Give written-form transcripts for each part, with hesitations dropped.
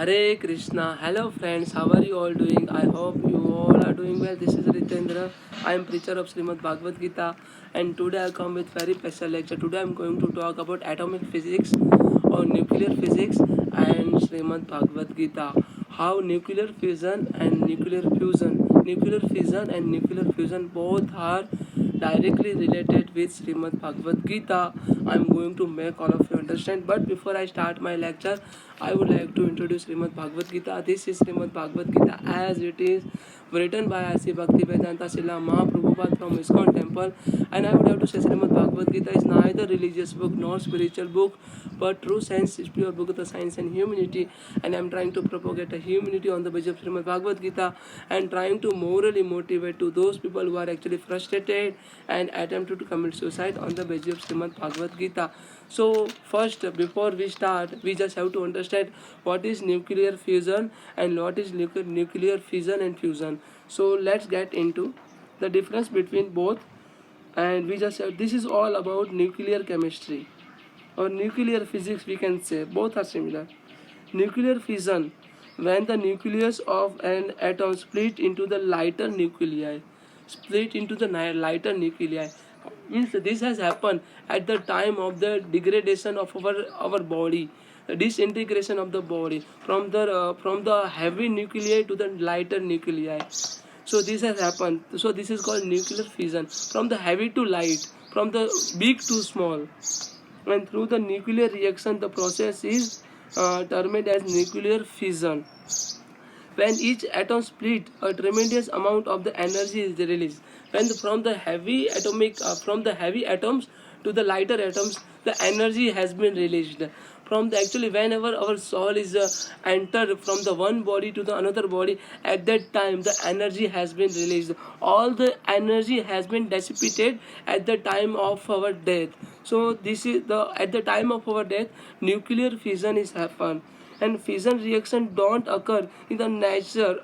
Hare Krishna. Hello friends, how are you all doing? I hope you all are doing well. This is Ritendra. I am preacher of Srimad Bhagavad Gita, and today I come with very special lecture. Today I am going to talk about atomic physics or nuclear physics and Srimad Bhagavad Gita. How nuclear fission and nuclear fusion both are directly related with Srimad Bhagavad Gita. I am going to make all of you understand. But before I start my lecture, I would like to introduce Srimad Bhagavad Gita. This is Srimad Bhagavad Gita as it is written by Asi Bhaktivedanta Srila Mahaprabhupada from ISKCON temple. And I would have to say Srimad Bhagavad Gita is neither religious book nor spiritual book, but true science is pure book of the science and humanity. And I am trying to propagate a humanity on the basis of Srimad Bhagavad Gita and trying to morally motivate to those people who are actually frustrated and attempted to commit suicide on the basis of Srimad Bhagavad Gita. So first, before we start, we just have to understand what is nuclear fusion and what is nuclear fission and fusion. So let's get into the difference between both. And we just have, this is all about nuclear chemistry or nuclear physics, we can say. Both are similar. Nuclear fission, when the nucleus of an atom split into the lighter nuclei, means this has happened at the time of the degradation of our body, the disintegration of the body from the heavy nuclei to the lighter nuclei. So this has happened. So this is called nuclear fission, from the heavy to light, from the big to small. And through the nuclear reaction, the process is termed as nuclear fission. When each atom split, a tremendous amount of the energy is released. When from the heavy atoms to the lighter atoms, the energy has been released. From the actually, whenever our soul is entered from the one body to the another body, at that time the energy has been released. All the energy has been dissipated at the time of our death. So this is the at the time of our death, nuclear fission is happened. And fission reaction don't occur in the nature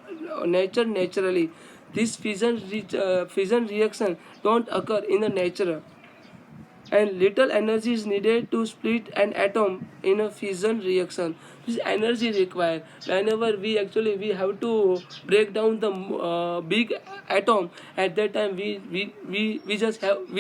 naturally. This fission reaction don't occur in the nature, and little energy is needed to split an atom in a fission reaction. This energy required whenever we have to break down the big atom. At that time we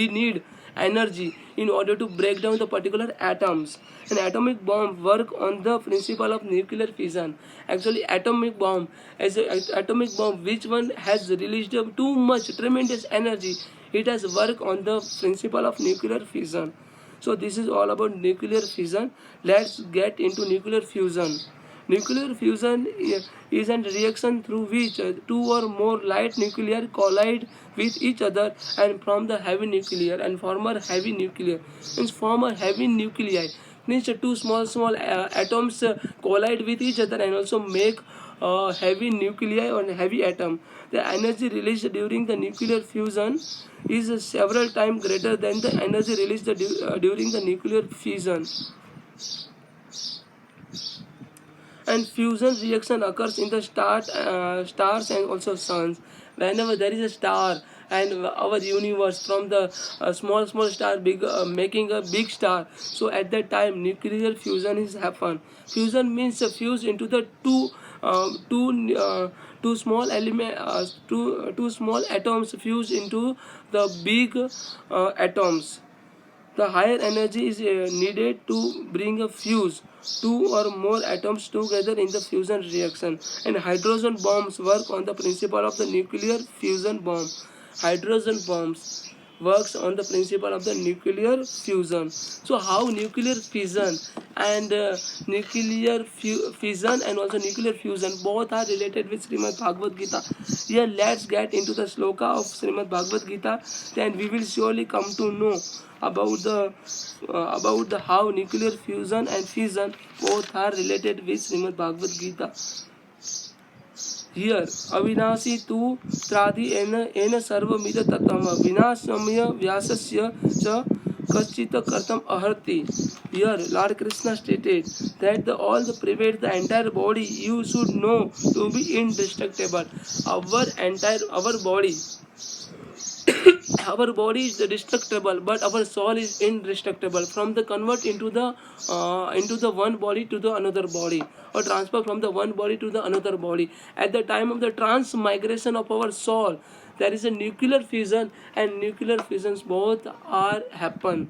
need energy in order to break down the particular atoms. An atomic bomb work on the principle of nuclear fission. Actually, atomic bomb which one has released too much tremendous energy, it has worked on the principle of nuclear fission. So this is all about nuclear fission. Let's get into nuclear fusion. Nuclear fusion is a reaction through which two or more light nuclei collide with each other and form the heavy nuclear and form a heavy nuclear. Means form a heavy nuclei. Means two small atoms collide with each other and also make a heavy nuclei or heavy atom. The energy released during the nuclear fusion is several times greater than the energy released during the nuclear fission. And fusion reaction occurs in the stars and also suns. Whenever there is a star and our universe from the small star making a big star, so at that time nuclear fusion is happen. Fusion means fuse into the two small two small atoms fuse into the big atoms. The higher energy is needed to bring a fuse two or more atoms together in the fusion reaction. And hydrogen bombs work on the principle of the nuclear fusion bomb. Hydrogen bombs works on the principle of the nuclear fusion. So how nuclear fission and fission and also nuclear fusion both are related with Srimad Bhagavad Gita. Here let's get into the sloka of Srimad Bhagavad Gita, then we will surely come to know about the how nuclear fusion and fission both are related with Srimad Bhagavad Gita. Here, अविनाशी तु त्रादि N सर्वमिद तत्त्वम् विनाशमय व्यासस्य च कच्चित कर्तम अहर्ति. Here, Lord Krishna stated that all the pervade the entire body you should know to be indestructible. Our body our body is destructible, but our soul is indestructible. From the convert into the one body to the another body, or transfer from the one body to the another body. At the time of the transmigration of our soul, there is a nuclear fusion, and nuclear fusions both are happen.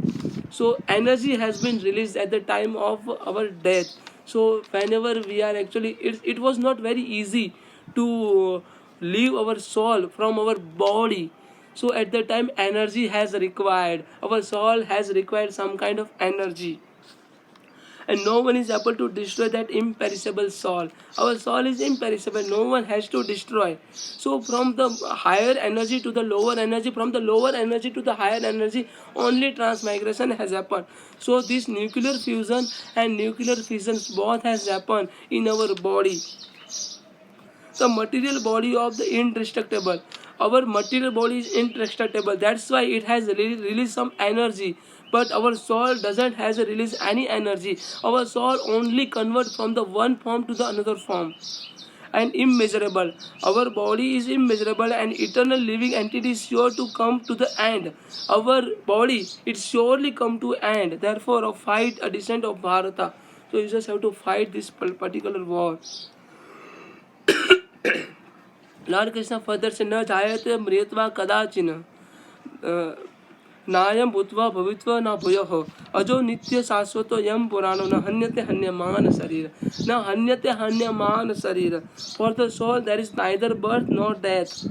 So energy has been released at the time of our death. So whenever we are actually, it was not very easy to leave our soul from our body. So at the time energy has required, our soul has required some kind of energy, and no one is able to destroy that imperishable soul. Our soul is imperishable, no one has to destroy. So from the higher energy to the lower energy, from the lower energy to the higher energy, only transmigration has happened. So this nuclear fusion and nuclear fissions both has happened in our body. The material body of the indestructible, our material body is indestructible, that's why it has released some energy. But our soul doesn't has release any energy. Our soul only convert from the one form to the another form. And immeasurable, our body is immeasurable, and eternal living entity is sure to come to the end. Our body, it surely come to end. Therefore a fight, a descent of Bharata. So you just have to fight this particular war. Lord Krishna further said, "न जायते म्रियत्वा कदाचिन नायम भूत्वा भवित्वा न भूयः अजो नित्य शाश्वतो यम पुराणो न हन्यते हन्यमान शरीर न हन्यते हन्यमान शरीर." For the soul there is neither birth nor death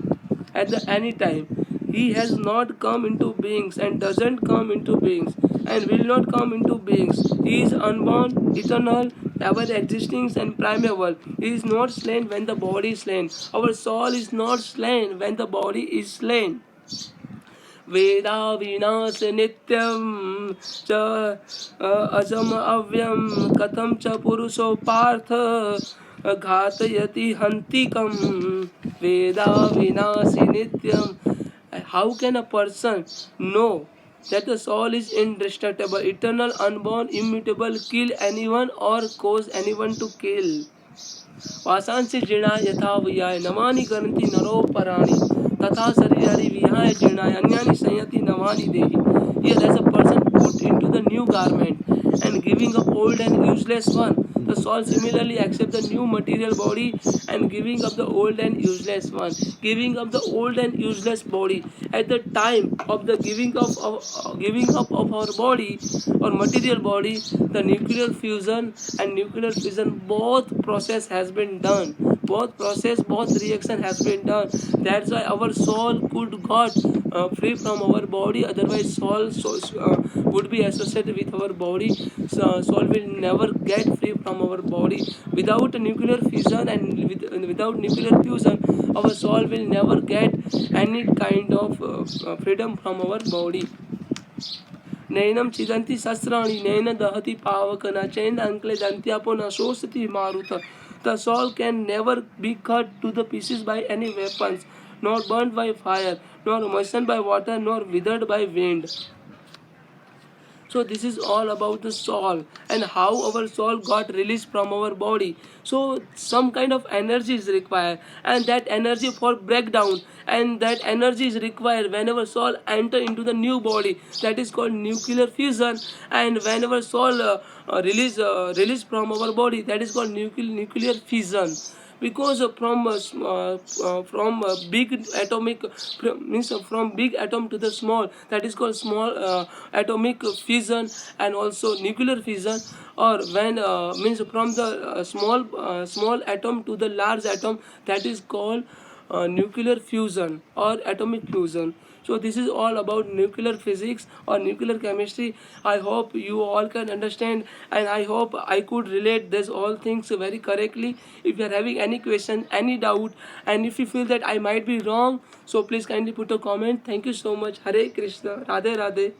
at any time. He has not come into beings and doesn't come into beings and will not come into beings. He is unborn, eternal, ever existing and primeval. He is not slain when the body is slain. Our soul is not slain when the body is slain. वेदा विनाश नित्यं च अजम अव्यम कथम च पुरुषो पार्थ घातयति हन्तिकं वेदा विनाशि नित्यम. How can a person know that the soul is indestructible, eternal, unborn, immutable, kill anyone or cause anyone to kill? वासांसि जीर्णा यथा विहाय नमानि गणति नरोपराणि तथा शरीरादि विहाय जीर्णाय अन्यानि संयति नमानि देहि. Here as a person put into the new garment and giving up old and useless one, the soul similarly accepts the new material body and giving up the old and useless one. Giving up the old and useless body. At the time of the giving up of our body or material body, the nuclear fusion and nuclear fission, both process has been done. Both process, both reaction has been done. That's why our soul could got free from our body. Otherwise, soul would be associated with our body. So soul will never get free from our body. Without nuclear fission and without nuclear fusion, our soul will never get any kind of freedom from our body. नैनम छिदन्ति शस्त्राणि नैन दहति पावक न चैन अंकले दंत्यापो न शोषति मारुत. The soul can never be cut to the pieces by any weapons, nor burnt by fire, nor moistened by water, nor withered by wind. So this is all about the soul and how our soul got released from our body. So some kind of energy is required, and that energy for breakdown, and that energy is required whenever soul enter into the new body, that is called nuclear fusion. And whenever soul release from our body, that is called nuclear fission. Because from big atomic means from big atom to the small, that is called small atomic fission and also nuclear fission. Or when means from the small atom to the large atom, that is called nuclear fusion or atomic fusion. So this is all about nuclear physics or nuclear chemistry. I hope you all can understand, and I hope I could relate this all things very correctly. If you are having any question, any doubt, and if you feel that I might be wrong, so please kindly put a comment. Thank you so much. Hare Krishna. Radhe Radhe.